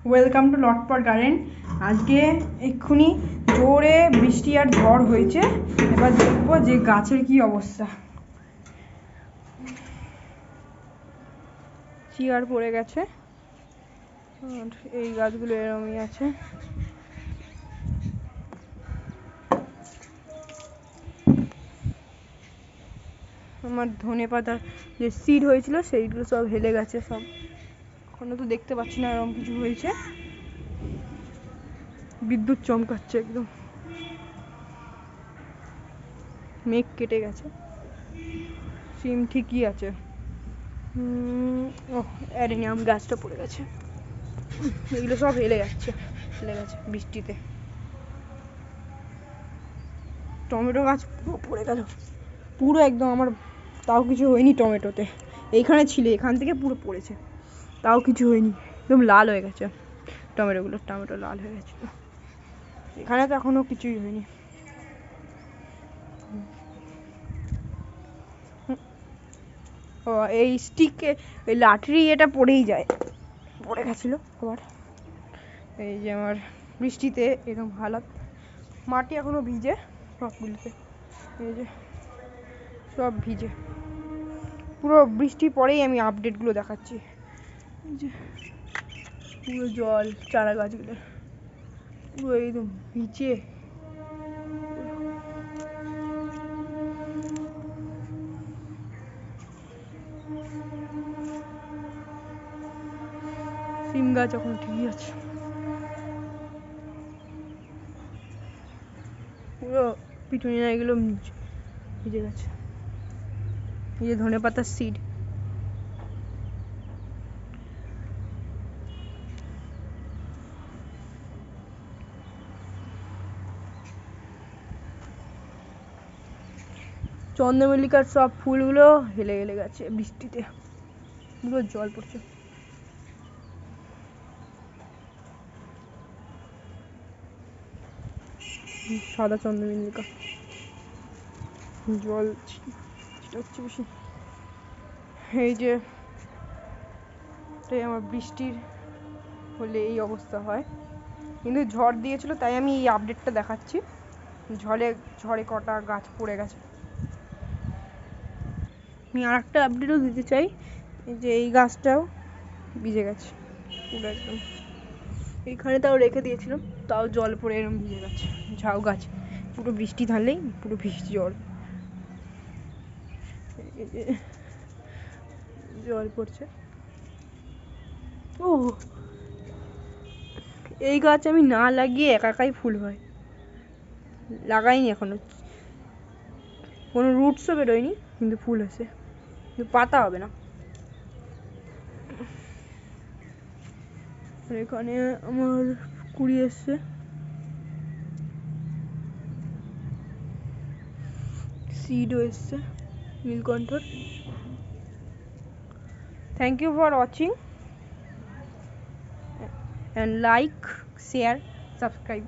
Welcome to লটপট garden. আজকে এক্ষুনি জোরে বৃষ্টি আর ঝড় হয়েছে। এবার দেখবো যে গাছের কি অবস্থা। চেয়ার পড়ে গেছে আর এই গাছগুলো এরমই আছে। আমার ধনেপাতার যে সিড হয়েছিল সেইগুলো সব হেলে গেছে, সব এখনো তো দেখতে পাচ্ছি না এরকম কিছু হয়েছে। বিদ্যুৎ চমকাচ্ছে একদম, মেঘ কেটে গেছে, সিম ঠিকই আছে। ও অ্যাডেনিয়াম গাছটা পড়ে গেছে, এগুলো সব হেলে গেছে বৃষ্টিতে। টমেটো গাছ পুরো পড়ে গেল, পুরো একদম। আমার তাও কিছু হয়নি টমেটোতে, এইখানে ছিল, এখান থেকে পুরো পড়েছে, তাও কিছু হয়নি। একদম লাল হয়ে গেছে টমেটোগুলো, টমেটো লাল হয়ে গেছে। এখানে তো এখনো কিছুই হয়নি। ও এই স্টিকে ওই লাঠি এটা পড়েই যায়, পড়ে গেছিলো আবার। এই যে আমার বৃষ্টিতে এরকম হালাত, মাটি এখনো ভিজে সবগুলোতে, এই যে সব ভিজে। পুরো বৃষ্টি পরেই আমি আপডেটগুলো দেখাচ্ছি। এই যে পুরো জল, চারা গাছগুলো পুরো একদম ভিজে। সিম গাছ এখন ঠিকই আছে, পুরো পিটুনিয়া এগুলো ভিজে গেছে। এই যে ধনে পাতার সিড, চন্দ্রমল্লিকার সব ফুলগুলো হেলে হেলে গেছে বৃষ্টিতে, পুরো জল পড়ছে। সাদা চন্দ্রমল্লিকা, জল ছিটাচ্ছে বেশি। এই যে তাই আমার বৃষ্টির হলে এই অবস্থা হয়, কিন্তু ঝড় দিয়েছিল তাই আমি এই আপডেটটা দেখাচ্ছি। ঝড়ে কটা গাছ পড়ে গেছে। আমি আর একটা আপডেটও দিতে চাই, যে এই গাছটাও ভিজে গেছে পুরো একদম। এইখানে তাও রেখে দিয়েছিলাম, তাও জল পড়ে এরকম ভিজে গেছে। ঝাউ গাছ পুরো বৃষ্টি ধানলেই পুরো ভিজে জল, জল পড়ছে। ও এই গাছ আমি না লাগিয়ে একাই ফুল হয়, লাগাইনি এখনো, কোনো রুটসও বেরোয়নি, কিন্তু ফুল হয়েছে, কিন্তু পাতা হবে না। এখানে আমার কুড়ি এসছে, সিডও এসছে নীলকণ্ঠর। Thank you for watching and like, share, subscribe.